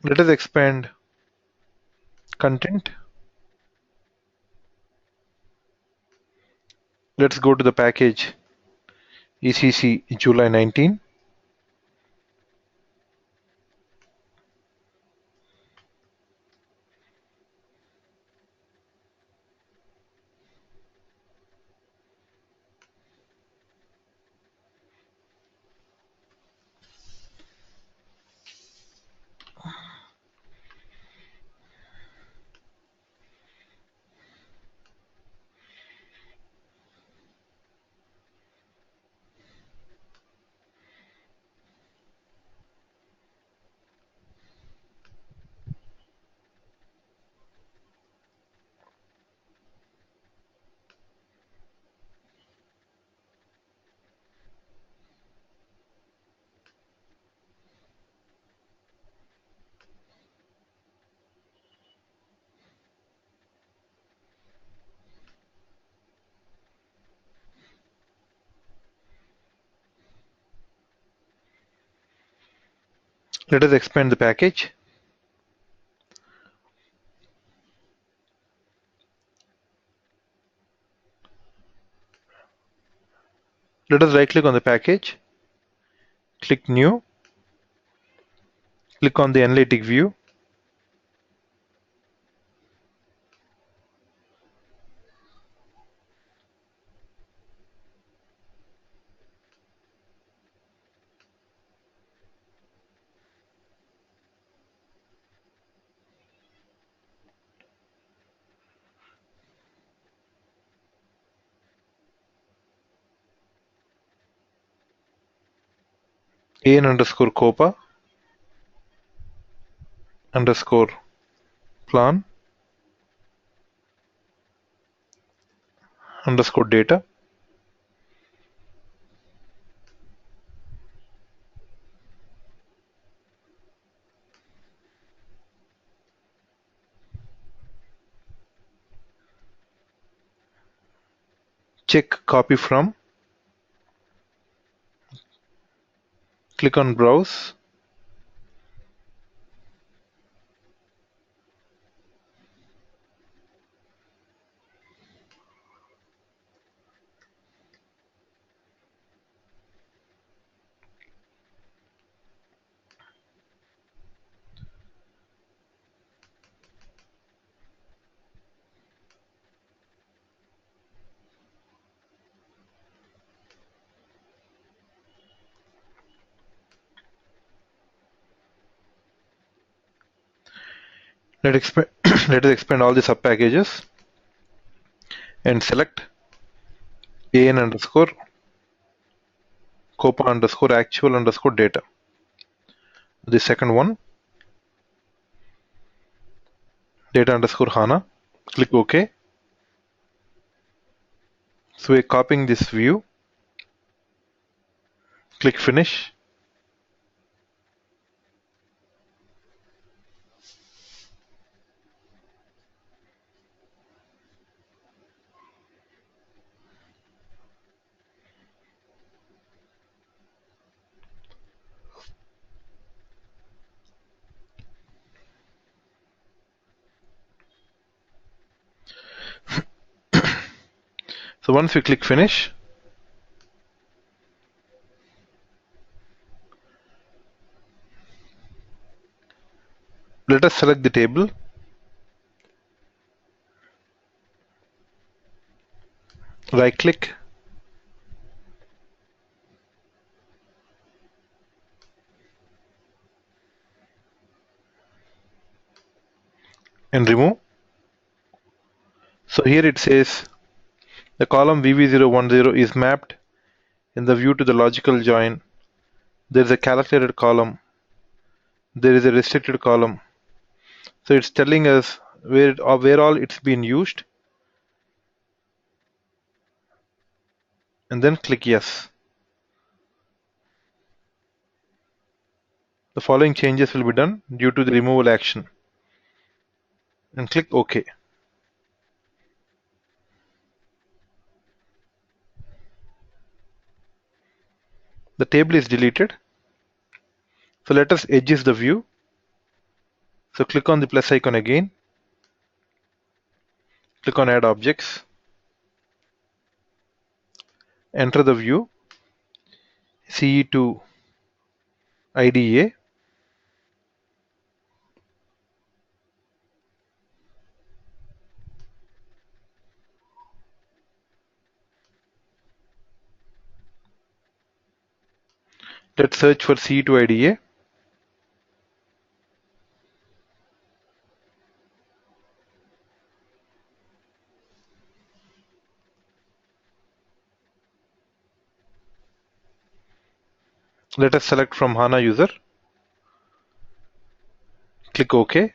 Let us expand content. Let's go to the package ECC July 19. Let us expand the package. Let us right click on the package, click new, click on the Analytic view. an underscore copa underscore plan underscore data. Check copy from, click on browse. Let let us expand all the sub packages and select an underscore copa underscore actual underscore data. The second one, data underscore HANA. Click OK. So we're copying this view. Click finish. So once we click finish, let us select the table, right click, and remove. So here it says the column VV010 is mapped in the view to the logical join. There is a calculated column. There is a restricted column. So it's telling us where all it's been used, and then click yes. The following changes will be done due to the removal action, and click OK. The table is deleted. So let us edges the view. So click on the plus icon again, click on add objects, enter the view CE2 IDA, let's search for CE2 IDA. Let us select from HANA user, click OK.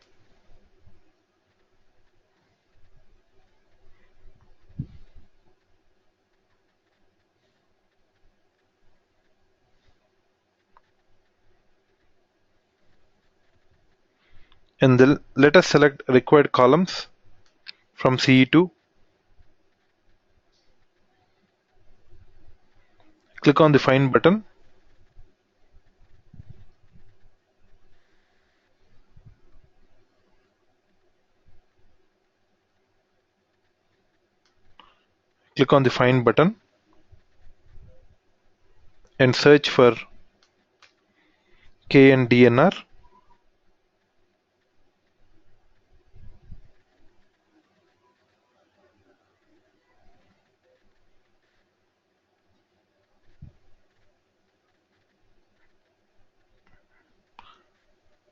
And then let us select required columns from CE2. Click on the Find button. Click on the Find button and search for KNDNR.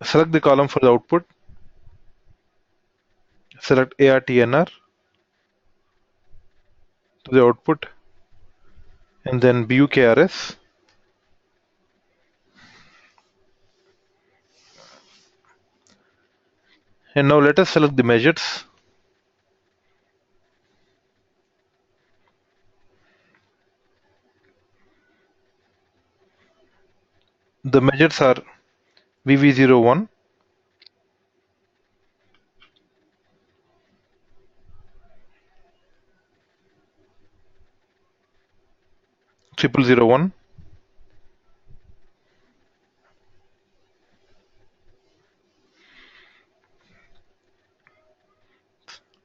Select the column for the output. Select ARTNR to the output and then BUKRS. And now let us select the measures. The measures are VV01, 0001,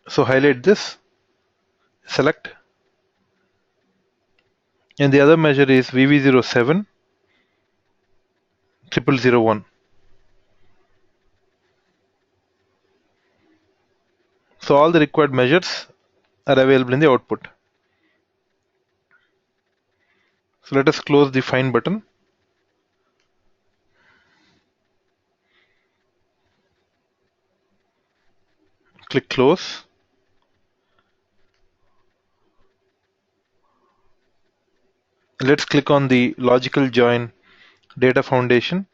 so highlight this, select, and the other measure is VV07, 0001. So all the required measures are available in the output. So let us close the Find button. Click Close. Let's click on the Logical Join Data Foundation.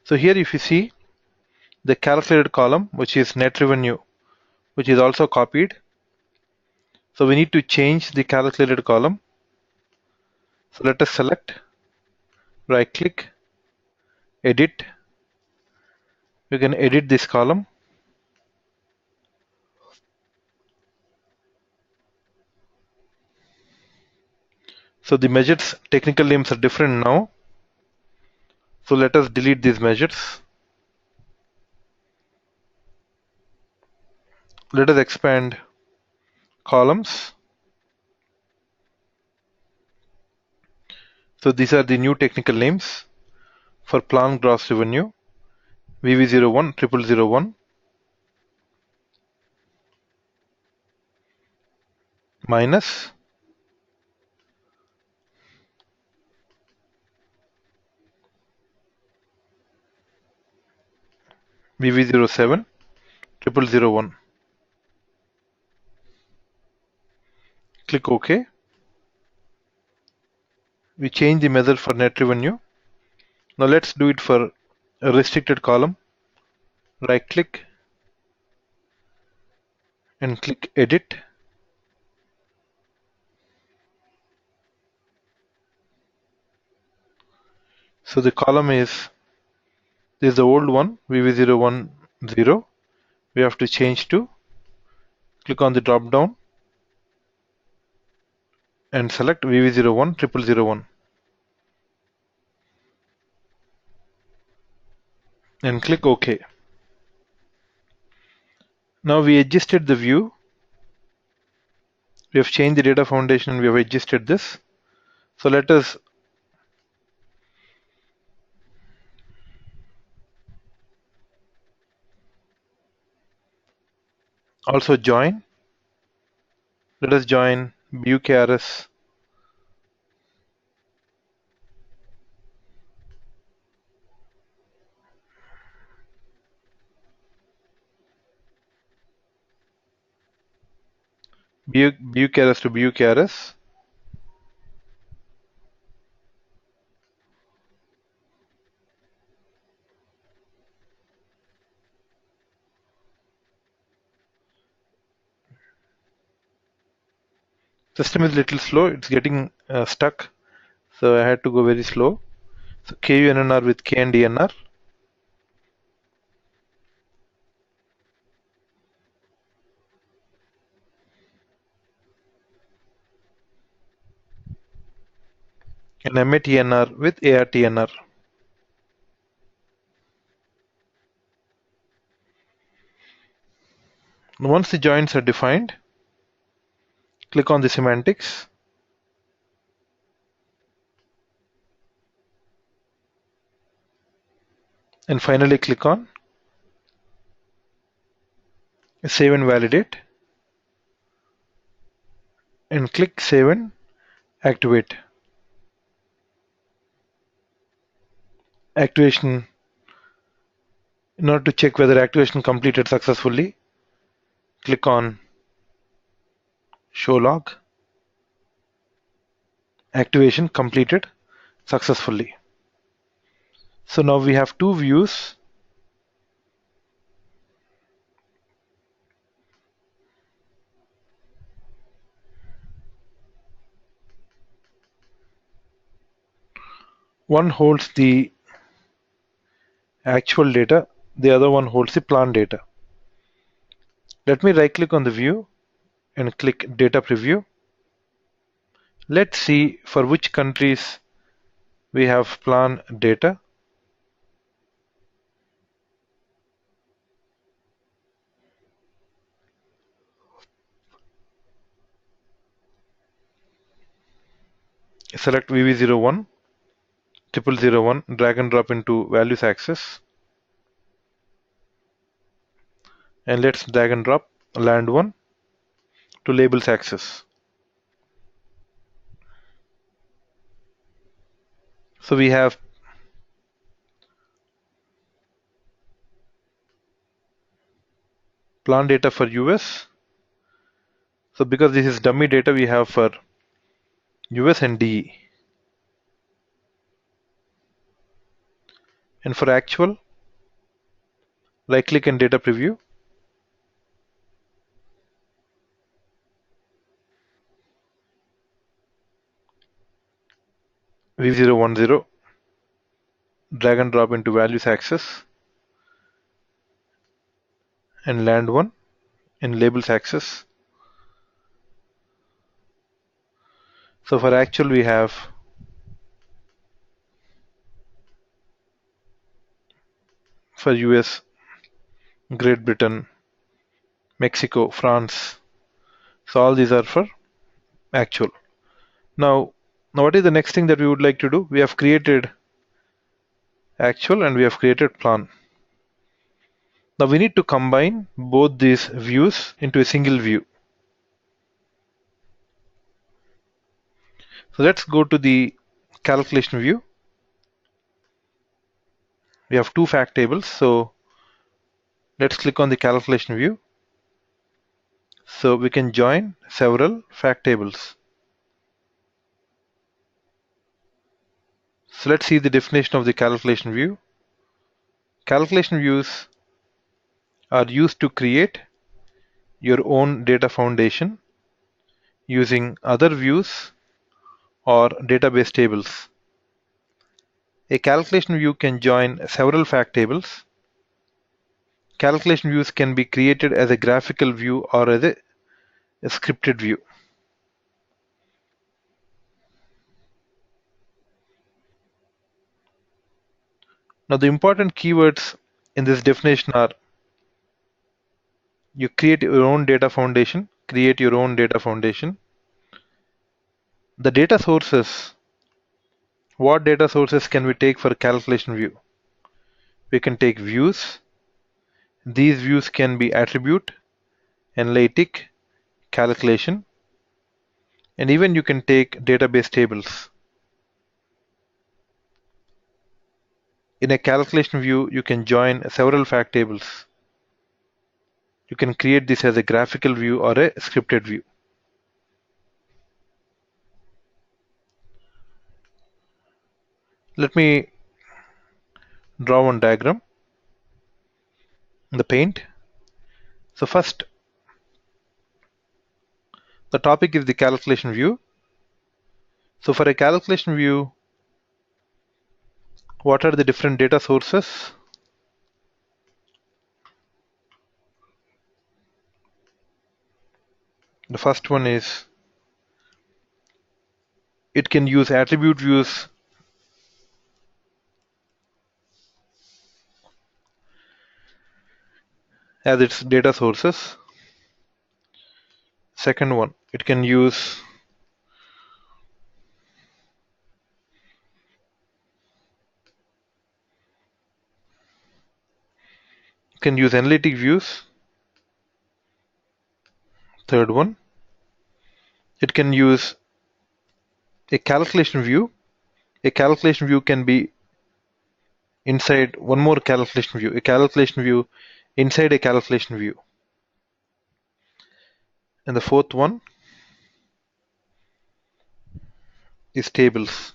So here if you see the calculated column, which is net revenue, which is also copied. So we need to change the calculated column. So let us select, right click, edit. We can edit this column. So the measures technical names are different now. So let us delete these measures. Let us expand columns. So these are the new technical names for plant gross revenue, VV01, 0001, minus VV07, 0001. Click OK. We change the method for net revenue. Now let's do it for a restricted column. Right click and click edit. So the column is, this is the old one, VV010. We have to change to, click on the drop down, and select VV01 0001 and click OK. Now we adjusted the view. We have changed the data foundation and we have adjusted this. So let us also join. Let us join BUKRS BUKRS to BUKRS. System is little slow. It's getting stuck. So I had to go very slow. So KUNNR with K and DNR. And MATNR with ARTNR. Once the joints are defined, click on the semantics. And finally click on Save and Validate. And click Save and Activate. Activation. In order to check whether activation completed successfully, click on Show Log. Activation completed successfully. So now we have two views. One holds the actual data, the other one holds the plan data. Let me right click on the view and click Data Preview. Let's see for which countries we have plan data. Select VV01 0001, drag and drop into values axis, and let's drag and drop land 1 to labels axis. So we have plan data for US. So because this is dummy data, we have for US and DE. And for actual, right click in data preview. V010, drag and drop into values axis, and land 1 in labels axis. So for actual, we have for US, Great Britain, Mexico, France. So all these are for actual. Now what is the next thing that we would like to do? We have created actual and we have created plan. Now we need to combine both these views into a single view. So let's go to the calculation view. We have two fact tables, so let's click on the calculation view. So we can join several fact tables. So let's see the definition of the calculation view. Calculation views are used to create your own data foundation using other views or database tables. A calculation view can join several fact tables. Calculation views can be created as a graphical view or as a scripted view. Now the important keywords in this definition are: you create your own data foundation, the data sources. What data sources can we take for calculation view? We can take views. These views can be attribute, analytic, calculation, and even you can take database tables. In a calculation view, you can join several fact tables. You can create this as a graphical view or a scripted view. Let me draw one diagram in the paint. So first, the topic is the calculation view. So for a calculation view, what are the different data sources? The first one is, it can use attribute views as its data sources. Second one, it can use analytic views. Third one, it can use a calculation view. A calculation view can be inside one more calculation view, a calculation view inside a calculation view. And the fourth one is tables.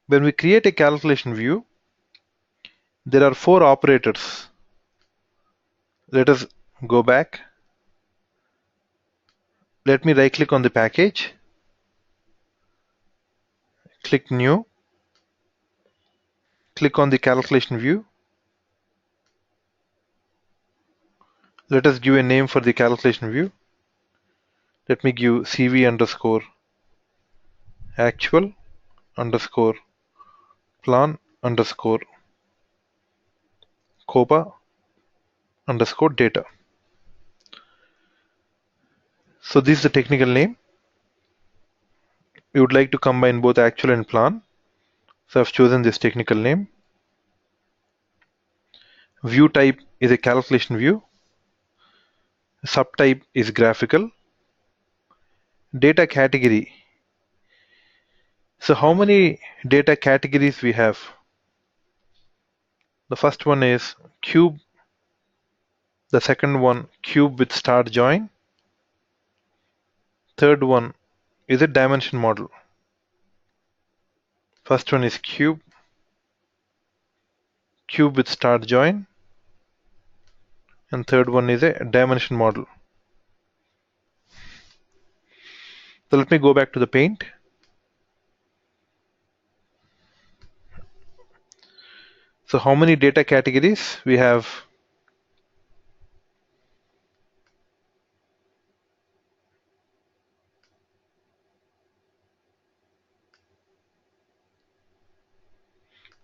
When we create a calculation view, there are four operators. Let us go back. Let me right click on the package, click new, click on the calculation view. Let us give a name for the calculation view. Let me give CV underscore actual underscore plan underscore COPA underscore data. So this is the technical name. We would like to combine both actual and plan. So I've chosen this technical name. View type is a calculation view. Subtype is graphical. Data category. So how many data categories we have? The first one is cube. The second one, cube with start join. Third one is a dimension model. First one is cube with start join, and third one is a dimension model. So let me go back to the paint. So how many data categories we have?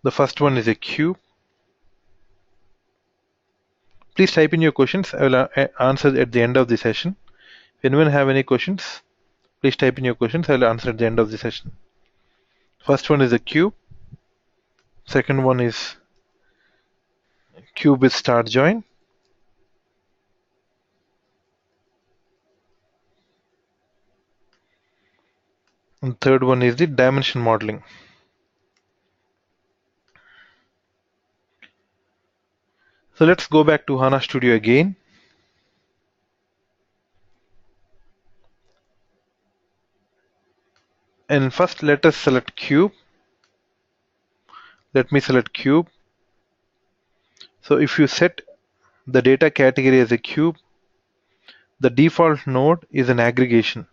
The first one is a cube. Please type in your questions. I will answer at the end of the session. If anyone have any questions, please type in your questions. I will answer at the end of the session. First one is a cube. Second one is cube with start join. And third one is the dimension modeling. So let's go back to HANA Studio again. And first let us select cube. Let me select cube. So if you set the data category as a cube, the default node is an aggregation.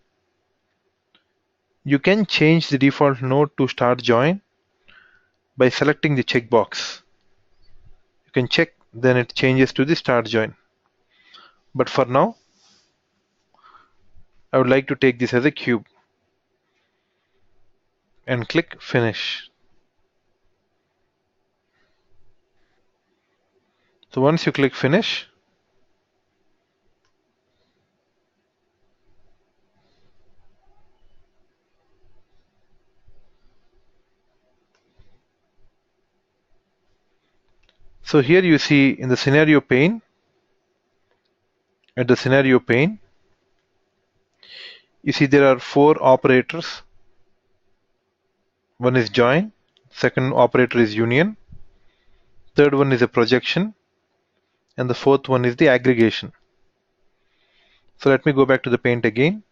You can change the default node to start join by selecting the checkbox. You can check, then it changes to the start join. But for now, I would like to take this as a cube. and click Finish. So once you click Finish, so here you see in the scenario pane, at the scenario pane, you see there are four operators. One is join, second operator is union, third one is a projection, and the fourth one is the aggregation. So let me go back to the paint again.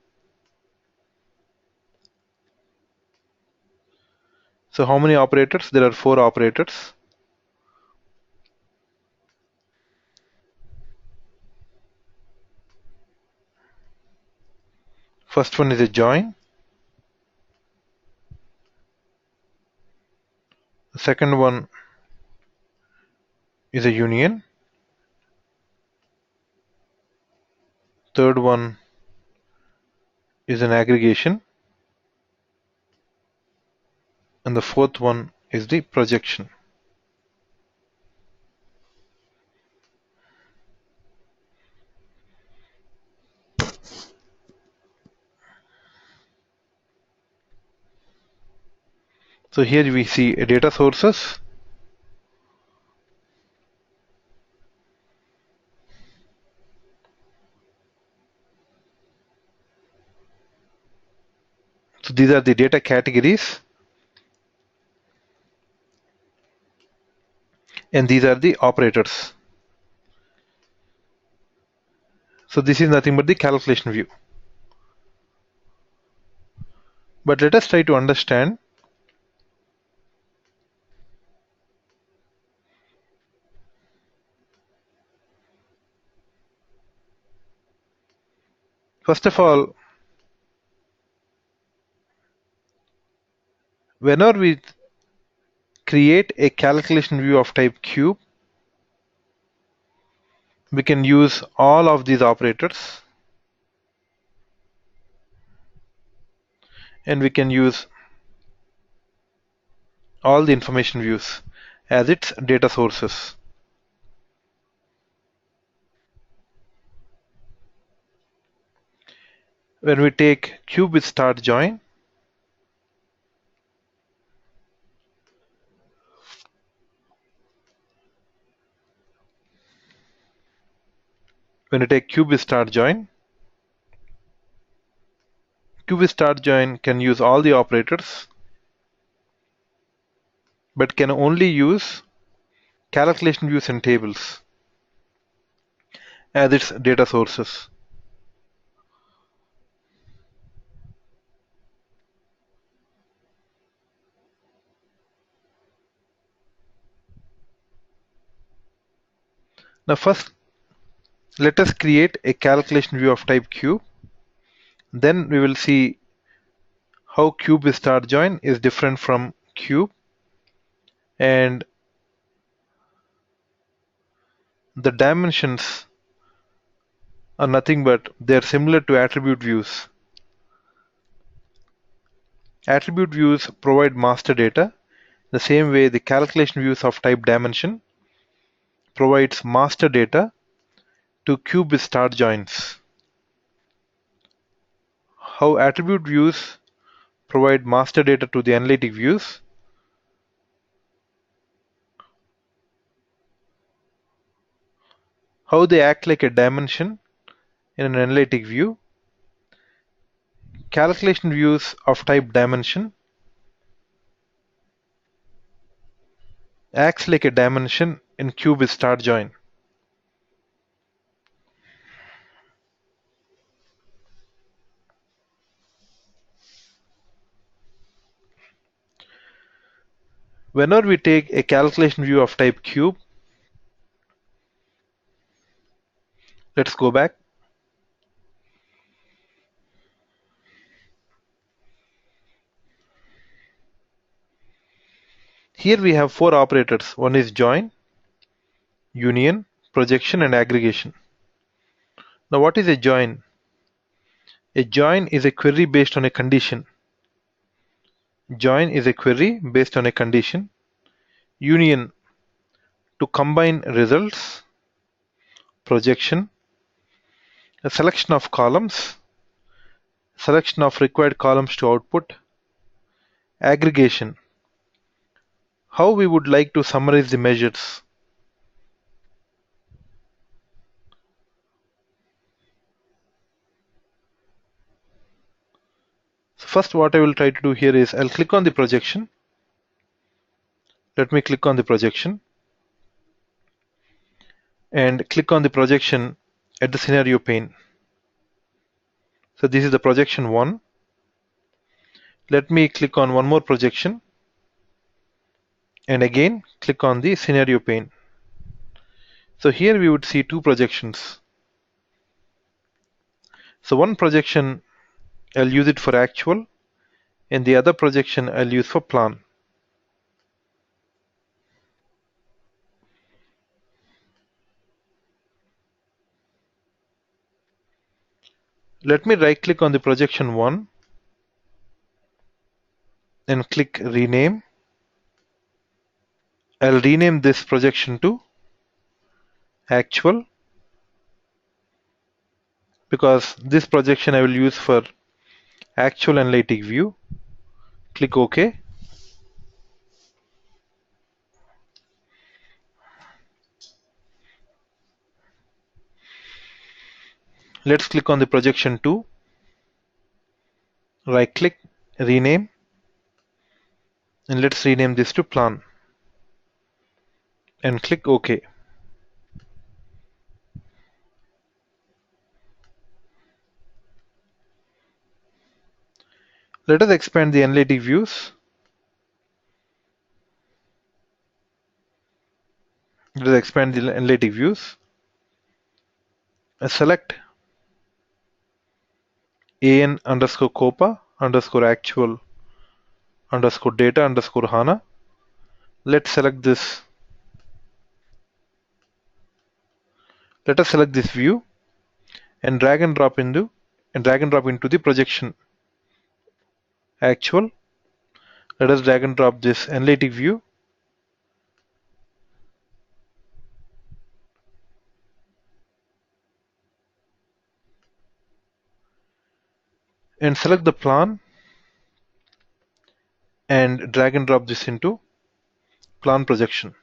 So how many operators? There are four operators. First one is a join. The second one is a union. Third one is an aggregation. And the fourth one is the projection. So here we see a data sources. So these are the data categories. And these are the operators. So this is nothing but the calculation view. But let us try to understand. First of all, whenever we create a calculation view of type cube, we can use all of these operators, and we can use all the information views as its data sources. When we take cube with start join, when we take cube with start join, cube with start join can use all the operators, but can only use calculation views and tables as its data sources. Now first, let us create a calculation view of type cube. Then we will see how cube with start join is different from cube, and the dimensions are nothing but they are similar to attribute views. Attribute views provide master data the same way the calculation views of type dimension provides master data to cube with start joins. How attribute views provide master data to the analytic views, how they act like a dimension in an analytic view. Calculation views of type dimension acts like a dimension in cube with start join. Whenever we take a calculation view of type cube, let's go back. Here we have four operators. One is join, union, projection, and aggregation. Now what is a join? A join is a query based on a condition. Join is a query based on a condition. Union to combine results. Projection, a selection of columns, selection of required columns to output. Aggregation, how we would like to summarize the measures. So first what I will try to do here is I'll click on the projection. Let me click on the projection and click on the projection at the scenario pane. So this is the projection 1. Let me click on one more projection and again click on the scenario pane. So here we would see two projections. So one projection I'll use it for actual and the other projection I'll use for plan. Let me right click on the projection 1 and click rename. I'll rename this projection to actual because this projection I will use for actual analytic view. Click OK. Let's click on the projection 2. Right click, rename, and let's rename this to plan and click OK. Let us expand the analytic views. Let us expand the analytic views. Select an underscore copa underscore actual underscore data underscore HANA. Let's select this. Let us select this view and drag and drop into the projection actual. Let us drag and drop this analytic view and select the plan and drag and drop this into plan projection.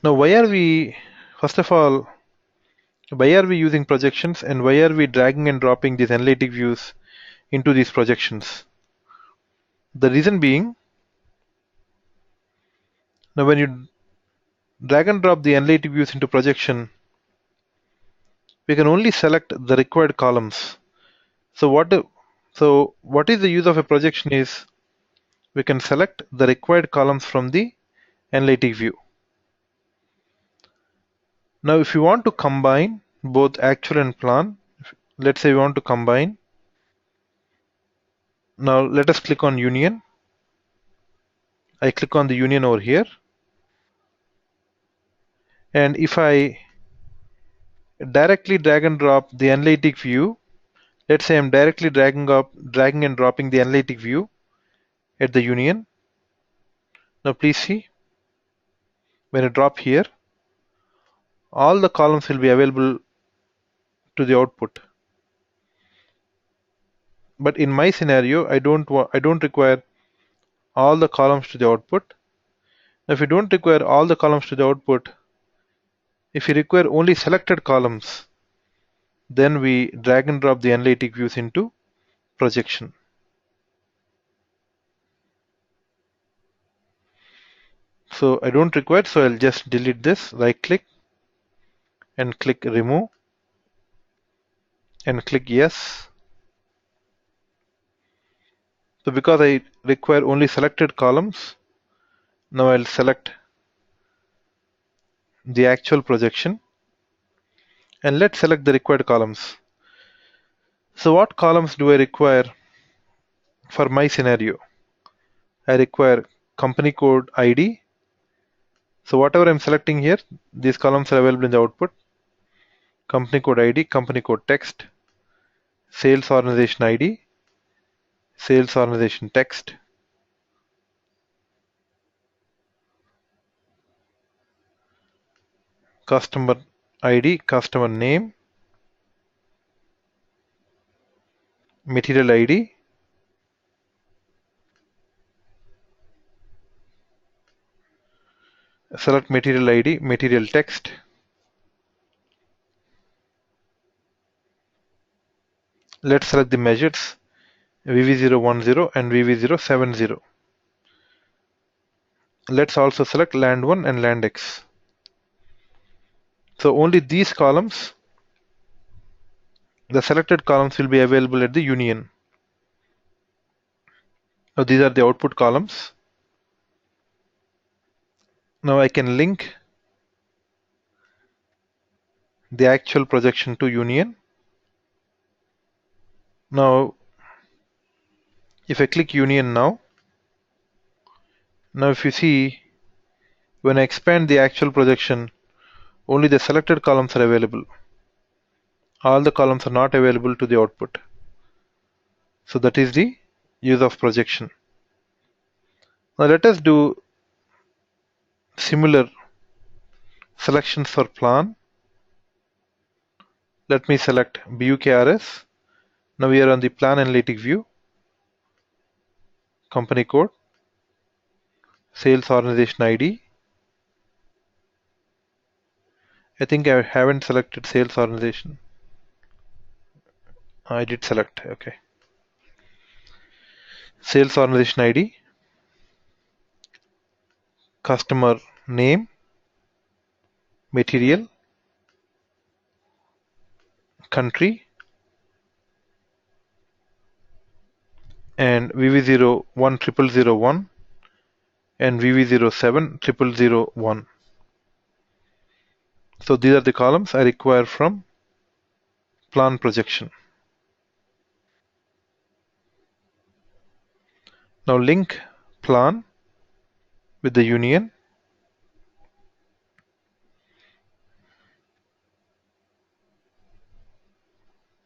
Now first of all, why are we using projections and why are we dragging and dropping these analytic views into these projections? The reason being, now when you drag and drop the analytic views into projection, we can only select the required columns. So what is the use of a projection is we can select the required columns from the analytic view. Now if you want to combine both actual and plan, let's say we want to combine. Now let us click on union. I click on the union over here. And if I directly drag and drop the analytic view, let's say I'm directly dragging and dropping the analytic view at the union. Now please see, when I drop here, all the columns will be available to the output. But in my scenario, I don't require all the columns to the output. Now, if you don't require all the columns to the output, if you require only selected columns, then we drag and drop the analytic views into projection. So I don't require, so I'll just delete this, right click and click remove and click yes. So because I require only selected columns, now I'll select the actual projection and let's select the required columns. So what columns do I require for my scenario? I require company code ID. So whatever I'm selecting here, these columns are available in the output. company code ID, company code text, sales organization ID, sales organization text, customer ID, customer name, material ID, select material ID, material text, let's select the measures VV010 and VV070. Let's also select land 1 and land X. So only these columns, the selected columns will be available at the union. Now these are the output columns. Now I can link the actual projection to union. Now if I click union now if you see, when I expand the actual projection, only the selected columns are available. All the columns are not available to the output. So that is the use of projection. Now let us do similar selections for plan. Let me select BUKRS. Now we are on the plan analytic view, company code, sales organization ID. I think I haven't selected sales organization. I did select, okay. Sales organization ID, customer name, material, country, and VV01001 and VV07001. So these are the columns I require from plan projection. Now link plan with the union.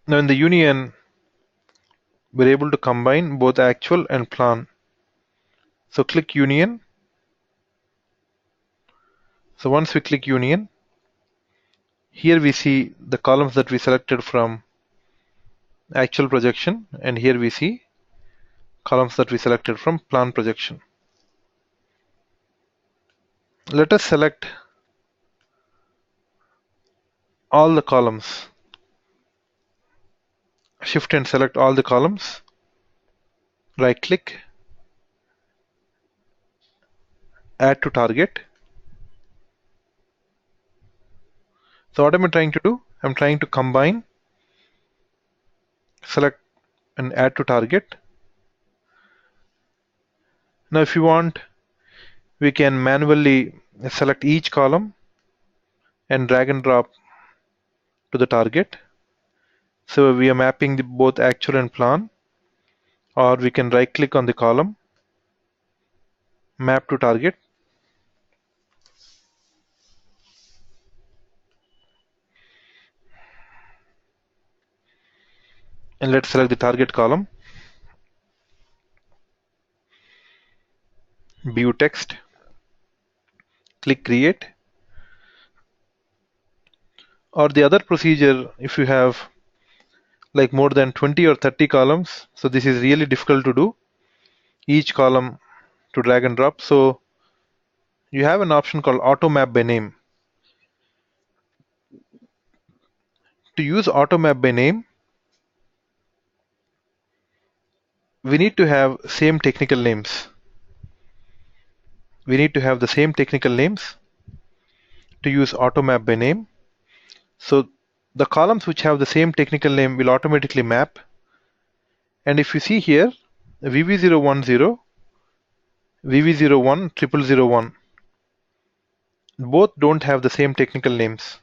Now in the union, we're able to combine both actual and plan. So click union. So once we click union, here we see the columns that we selected from actual projection, and here we see columns that we selected from plan projection. Let us select all the columns. Shift and select all the columns. Right click, add to target. So what am I trying to do? I'm trying to combine, select and add to target. Now if you want, we can manually select each column and drag and drop to the target. So we are mapping both actual and plan, or we can right click on the column, map to target. And let's select the target column, view text, click create. Or the other procedure, if you have like more than 20 or 30 columns, so this is really difficult to do, each column to drag and drop. So you have an option called auto map by name. To use auto map by name, we need to have same technical names. We need to have the same technical names to use auto map by name. So the columns which have the same technical name will automatically map. And if you see here, VV010, VV01, 0001, both don't have the same technical names.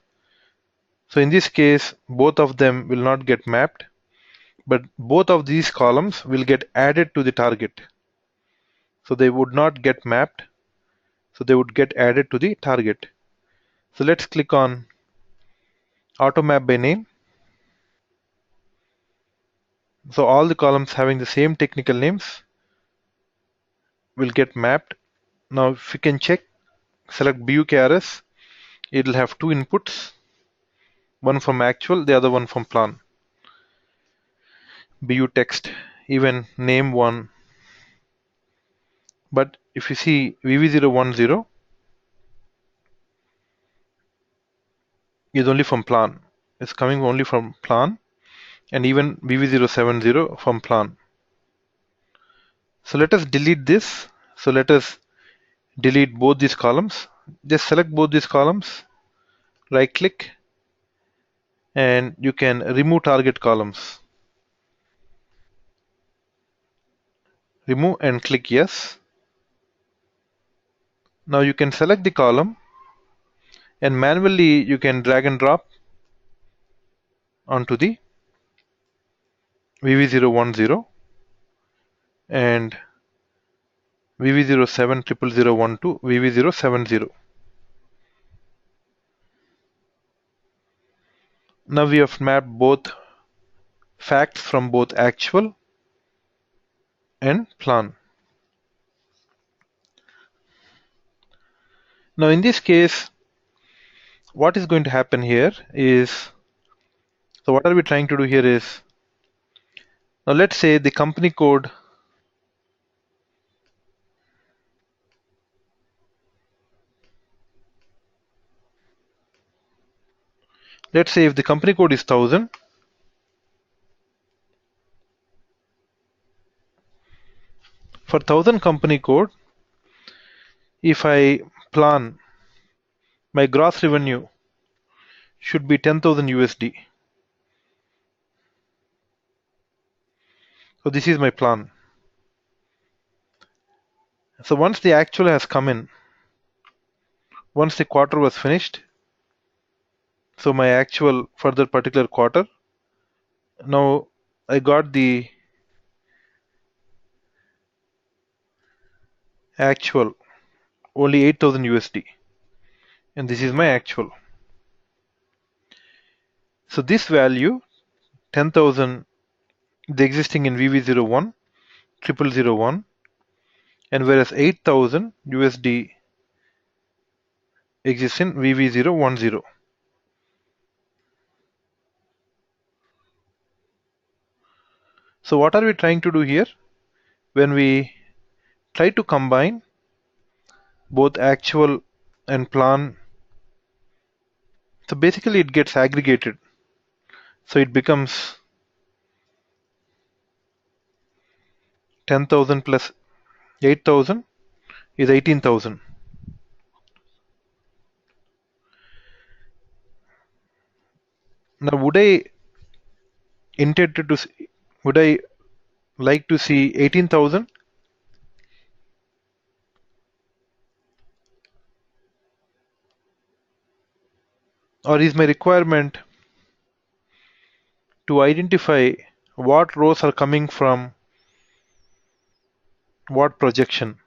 So in this case, both of them will not get mapped, but both of these columns will get added to the target. So they would not get mapped, so they would get added to the target. So let's click on auto map by name. So all the columns having the same technical names will get mapped. Now if you can check, select BUKRS, it will have two inputs, one from actual, the other one from plan. BU text, even name one. But if you see VV010 is only from plan. It's coming only from plan, and even VV070 from plan. So let us delete this. So let us delete both these columns. Just select both these columns, right click, and you can remove target columns. Remove and click yes. Now you can select the column and manually you can drag and drop onto the VV010 and VV070012 to VV070. Now we have mapped both facts from both actual and plan. Now in this case, what is going to happen here is, so what are we trying to do here is, now let's say the company code, let's say if the company code is 1000, for 1000 company code, if I plan my gross revenue should be 10,000 USD. So this is my plan. So once the actual has come in, once the quarter was finished, so my actual for that particular quarter, now I got the actual only 8,000 USD, and this is my actual. So this value 10,000, the existing in VV01 0001, and whereas 8,000 USD exists in VV010. So what are we trying to do here? When we try to combine both actual and plan, so basically it gets aggregated. So it becomes 10,000 plus 8,000 is 18,000. Now intended to would I like to see 18,000, or is my requirement to identify what rows are coming from what projection?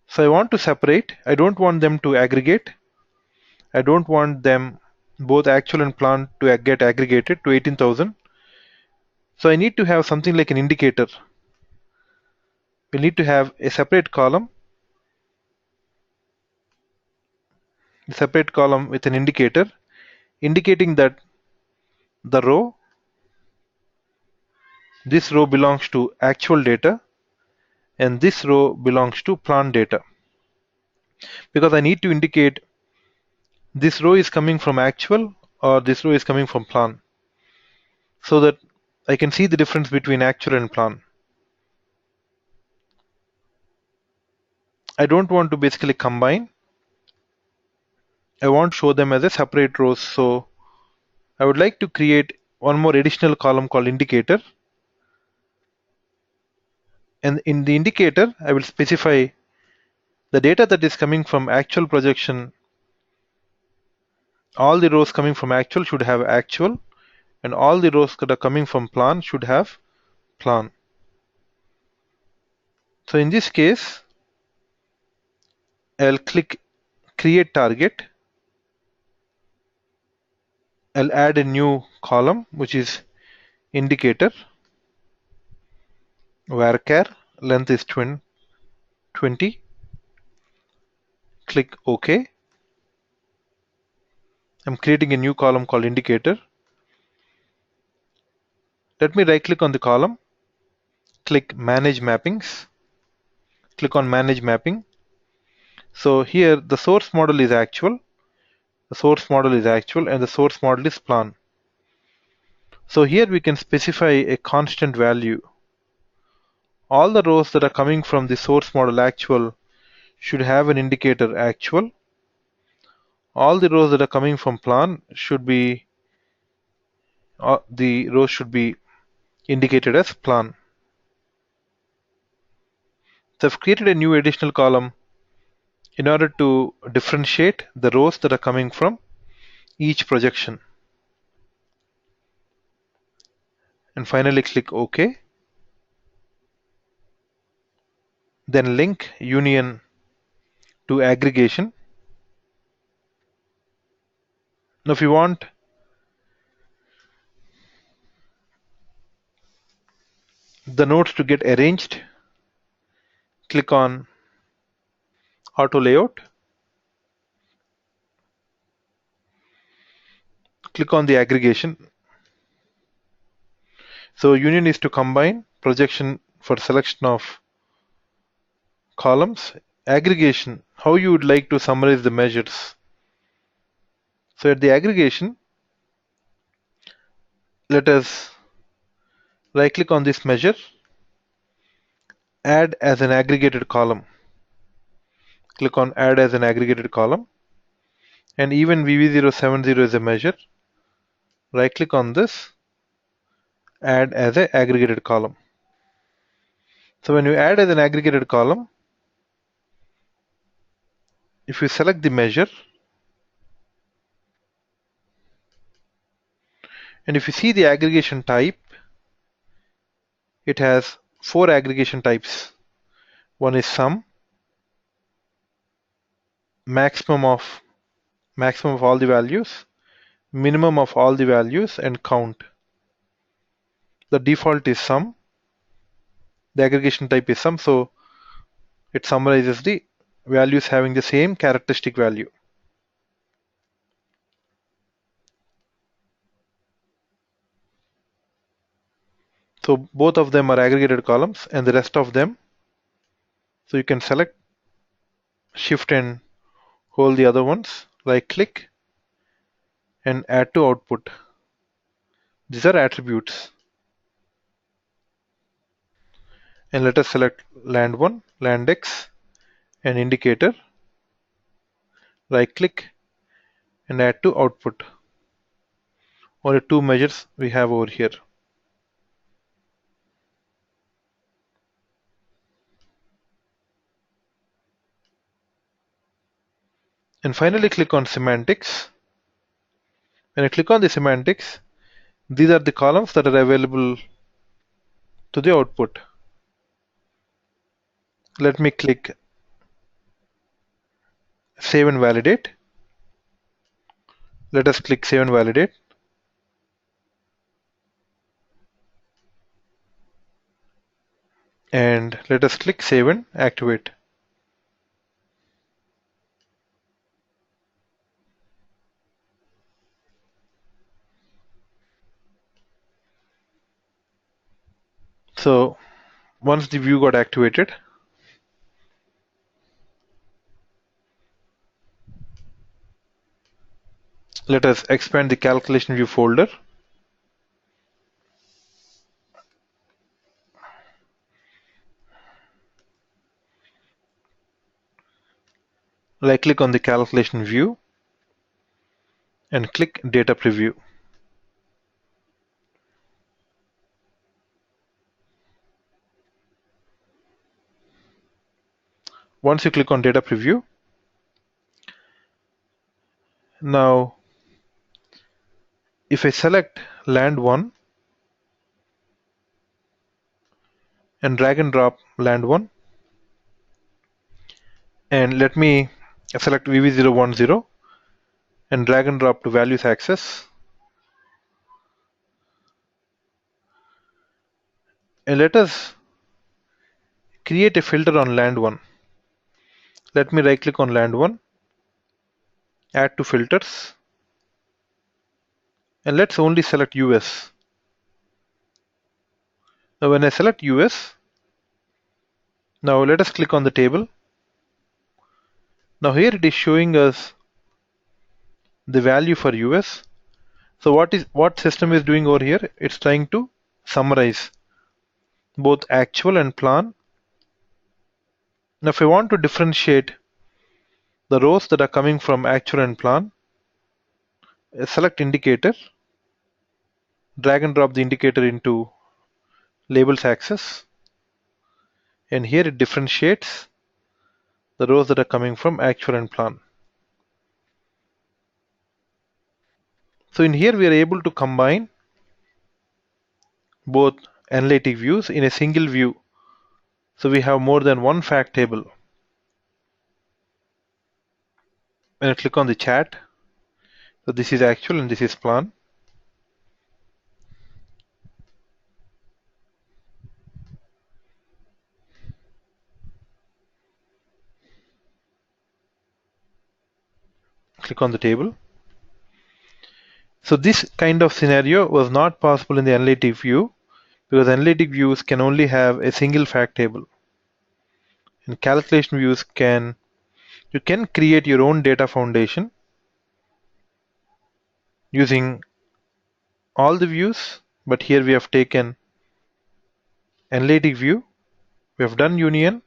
So I want to separate. I don't want them to aggregate. I don't want them both actual and plan to get aggregated to 18,000. So I need to have something like an indicator. We need to have a separate column with an indicator indicating that the row, this row belongs to actual data and this row belongs to plan data, because I need to indicate this row is coming from actual or this row is coming from plan, so that I can see the difference between actual and plan. I don't want to basically combine. I want to show them as a separate rows. So I would like to create one more additional column called indicator. And in the indicator, I will specify the data that is coming from actual projection. All the rows coming from actual should have actual, and all the rows that are coming from plan should have plan. So in this case, I'll click create target, I'll add a new column which is indicator, varchar length is 20. Click OK. I'm creating a new column called indicator. Let me right click on the column, click manage mappings, click on manage mapping. So here the source model is actual, and the source model is plan. So here we can specify a constant value. All the rows that are coming from the source model actual should have an indicator actual. All the rows that are coming from plan should be the rows should be indicated as plan. So I've created a new additional column in order to differentiate the rows that are coming from each projection. And finally click OK. Then link union to aggregation. Now if you want the nodes to get arranged, click on auto layout, click on the aggregation. So union is to combine, projection for selection of columns, aggregation, how you would like to summarize the measures. So at the aggregation, let us right click on this measure, add as an aggregated column. Click on add as an aggregated column, and even VV070 is a measure. Right click on this, add as an aggregated column. So when you add as an aggregated column, if you select the measure, and if you see the aggregation type, it has 4 aggregation types. One is sum, maximum of all the values, minimum of all the values, and count. The default is sum. The aggregation type is sum, so it summarizes the values having the same characteristic value. So both of them are aggregated columns, and the rest of them, so you can select, shift and hold the other ones, right click and add to output. These are attributes. And let us select land1, landx, and indicator, right click and add to output, or the 2 measures we have over here. And finally click on semantics. When I click on the semantics, these are the columns that are available to the output. Let me click save and validate. Let us click save and validate. And let us click save and activate. So once the view got activated, let us expand the calculation view folder. Right click on the calculation view and click data preview. Once you click on data preview, now if I select land 1 and drag and drop land 1, and let me select VV010 and drag and drop to values axis, And let us create a filter on land 1. Let me right click on land 1, add to filters, and let's only select US. Now when I select US, now let us click on the table. Now here it is showing us the value for US. So what system is doing over here? It's trying to summarize both actual and plan. Now if I want to differentiate the rows that are coming from actual and plan, select indicator, drag and drop the indicator into labels axis, and here it differentiates the rows that are coming from actual and plan. So in here we are able to combine both analytic views in a single view. So we have more than one fact table. When I click on the chat, so this is actual and this is plan. Click on the table. So this kind of scenario was not possible in the analytic view because analytic views can only have a single fact table. In calculation views you can create your own data foundation using all the views, but here we have taken analytic view, we have done union.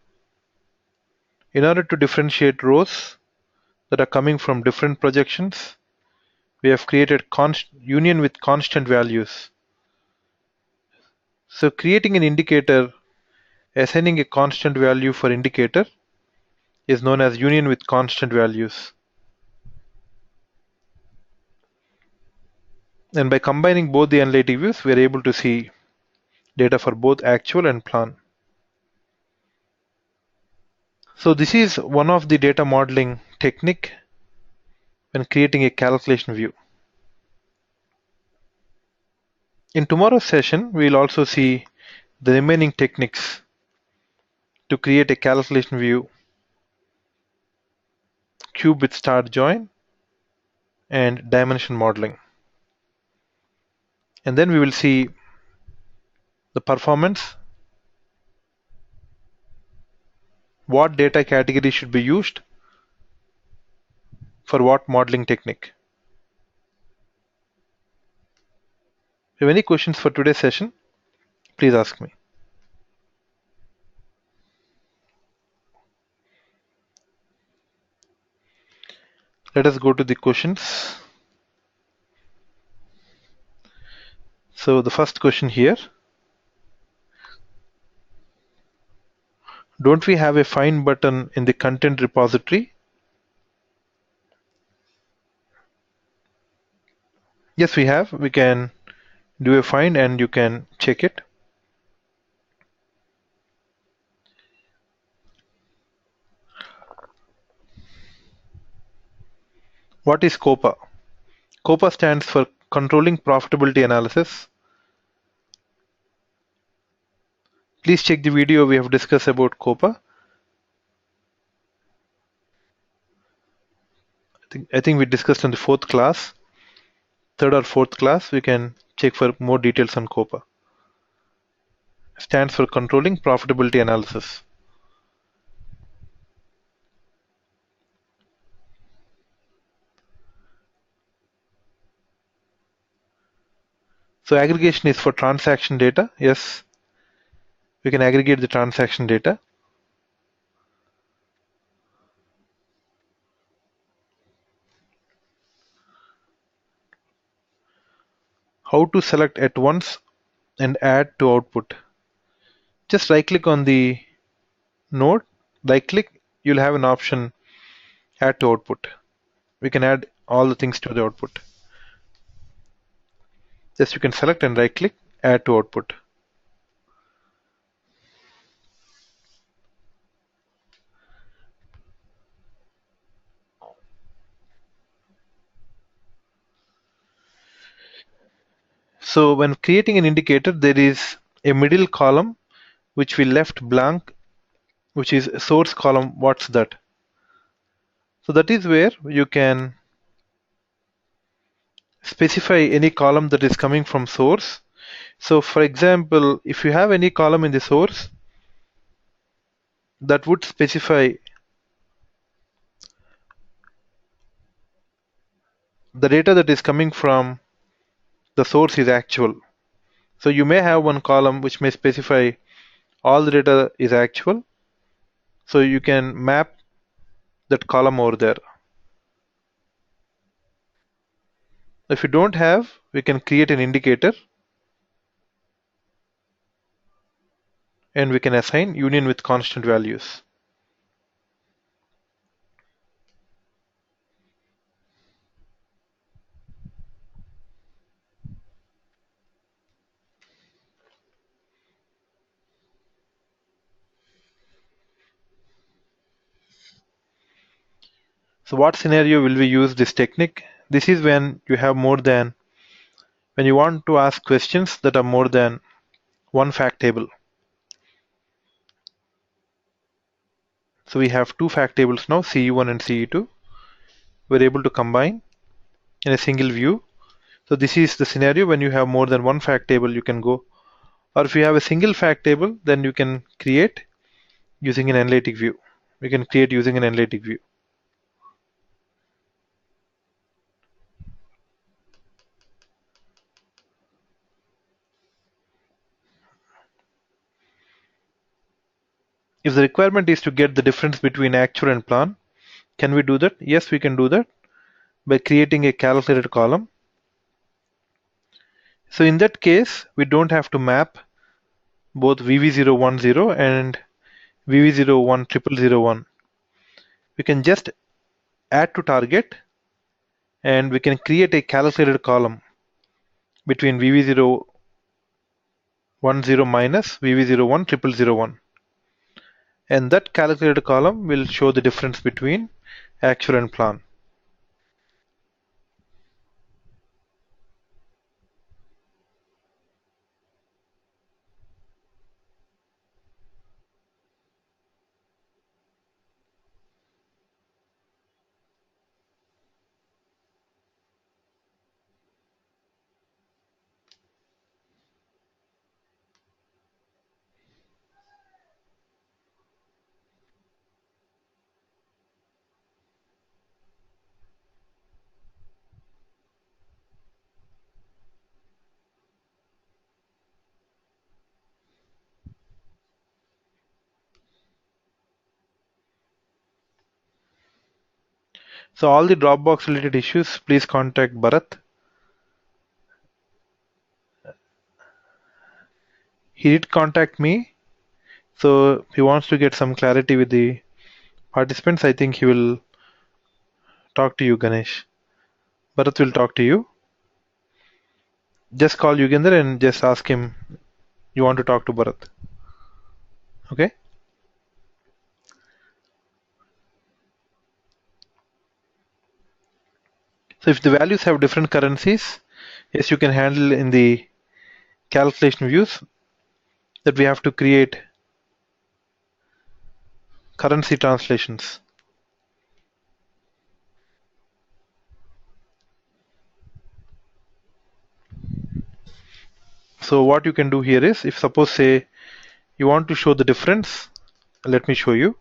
In order to differentiate rows that are coming from different projections, we have created union with constant values. So creating an indicator, assigning a constant value for indicator is known as union with constant values. And by combining both the analytic views, we are able to see data for both actual and plan. So this is one of the data modeling technique when creating a calculation view. In tomorrow's session, we will also see the remaining techniques to create a calculation view, cube with star join, and dimension modeling. And then we will see the performance, what data category should be used for what modeling technique. If you have any questions for today's session, please ask me. Let us go to the questions. So the first question here, don't we have a find button in the content repository? Yes, we have. We can do a find and you can check it. What is COPA? COPA stands for Controlling Profitability Analysis. Please check the video we have discussed about COPA. I think we discussed in the fourth class, third or fourth class. We can check for more details on COPA. Stands for Controlling Profitability Analysis. So aggregation is for transaction data. Yes, we can aggregate the transaction data. How to select at once and add to output. Just right click on the node, right click, you'll have an option add to output. We can add all the things to the output. Just you can select and right click, add to output. So when creating an indicator, there is a middle column which we left blank, which is source column. What's that? So that is where you can specify any column that is coming from source. So for example, if you have any column in the source that would specify the data that is coming from the source is actual. So you may have one column which may specify all the data is actual. So you can map that column over there. If you don't have, we can create an indicator and we can assign union with constant values. So what scenario will we use this technique? This is when you have more than, when you want to ask questions that are more than one fact table. So we have two fact tables now, CE1 and CE2. We're able to combine in a single view. So this is the scenario when you have more than one fact table, you can go. Or if you have a single fact table, then you can create using an analytic view. We can create using an analytic view. If the requirement is to get the difference between actual and plan, can we do that? Yes, we can do that by creating a calculated column. So in that case, we don't have to map both VV010 and VV010001. We can just add to target and we can create a calculated column between VV010 minus VV010001. And that calculated column will show the difference between actual and plan. So all the Dropbox related issues, please contact Bharat. He did contact me, so he wants to get some clarity with the participants. I think he will talk to you, Ganesh. Bharat will talk to you. Just call Yugender and just ask him you want to talk to Bharat. Okay? So if the values have different currencies, yes, you can handle in the calculation views that we have to create currency translations. So what you can do here is, if suppose say you want to show the difference, let me show you.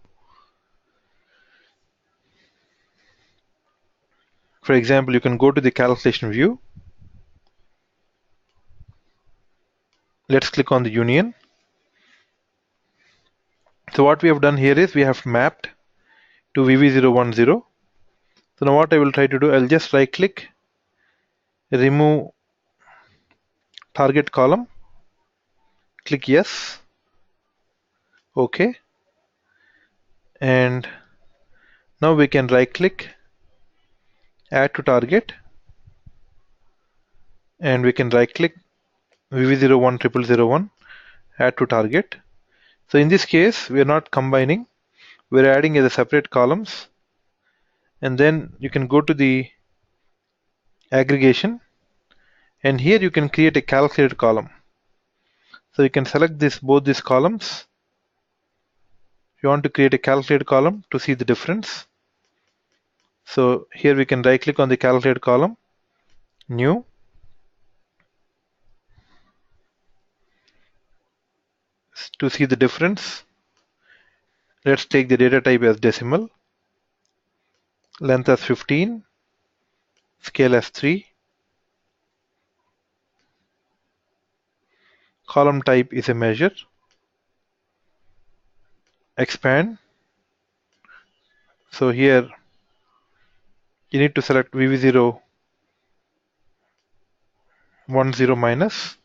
For example, you can go to the calculation view. Let's click on the union. So what we have done here is we have mapped to VV010. So now what I will try to do, I'll just right click, remove target column, click yes, OK. And now we can right click, add to target, and we can right click VV010001, add to target. So in this case, we are not combining, we're adding as a separate columns. And then you can go to the aggregation, and here you can create a calculated column. So you can select both these columns. If you want to create a calculate column to see the difference. So here we can right click on the calculate column, new, to see the difference. Let's take the data type as decimal, length as 15, scale as 3, column type is a measure, expand. So here you need to select VV0 10 minus,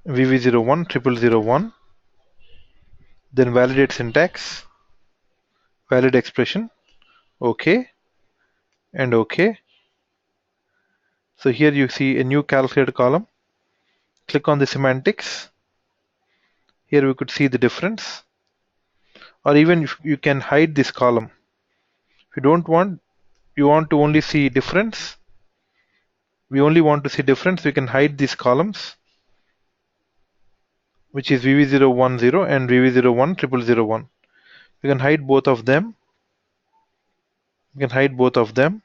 VV01 0001, then validate syntax, valid expression, OK, and OK. So here you see a new calculate column. Click on the semantics. Here we could see the difference. Or even if you can hide this column. If you want to only see difference, we only want to see difference, we can hide these columns, which is VV010 and VV01 0001. We can hide both of them. We can hide both of them.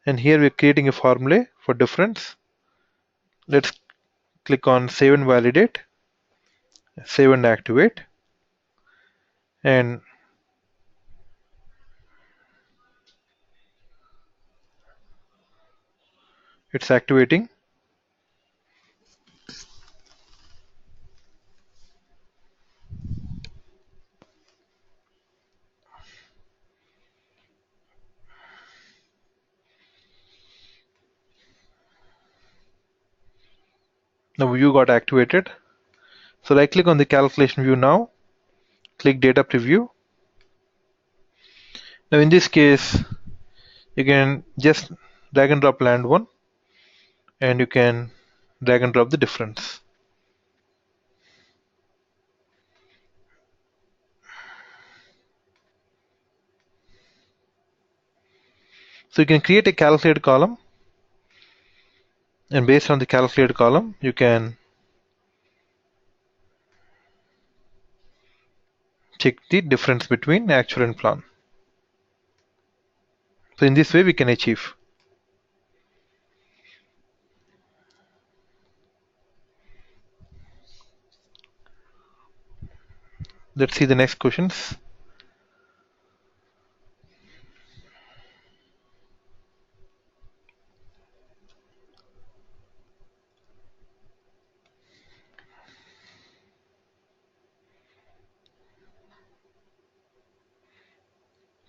And here we're creating a formula for difference. Let's click on save and validate, save and activate, and it's activating. The view got activated. So right click on the calculation view now, click data preview. Now in this case, you can just drag and drop land one, and you can drag and drop the difference. So you can create a calculate column, and based on the calculate column, you can check the difference between actual and plan. So in this way, we can achieve. Let's see the next questions.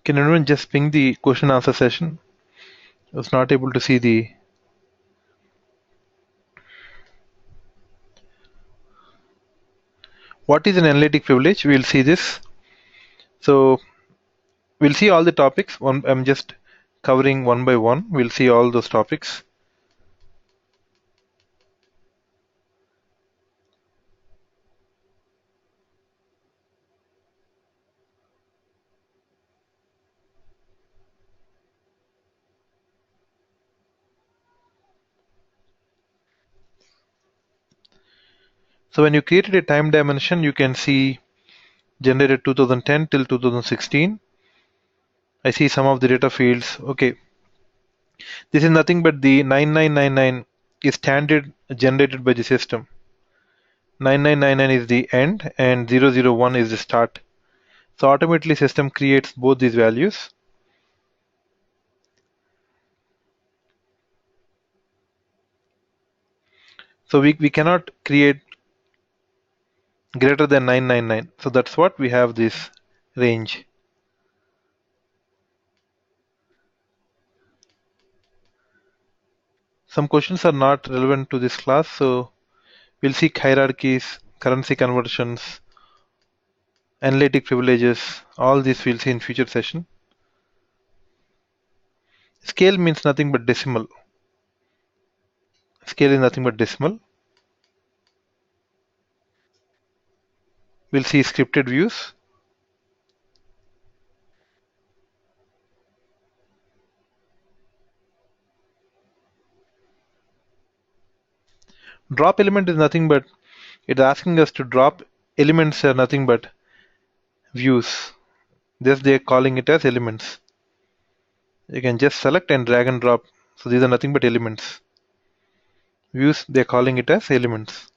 Can anyone just ping the question answer session? I was not able to see the. What is an analytic privilege? We'll see this. So we'll see all the topics. I'm just covering one by one. We'll see all those topics. So when you created a time dimension, you can see generated 2010 till 2016. I see some of the data fields. Okay, this is nothing but the 9999 is standard generated by the system. 9999 is the end and 001 is the start. So automatically system creates both these values. So we cannot create greater than 999. So that's what we have this range. Some questions are not relevant to this class, so we'll see hierarchies, currency conversions, analytic privileges. All these we'll see in future session. Scale means nothing but decimal. Scale is nothing but decimal. We'll see scripted views. Drop element is nothing but it's asking us to drop elements are nothing but views. Thus they are calling it as elements. You can just select and drag and drop. So these are nothing but elements. Views, they are calling it as elements.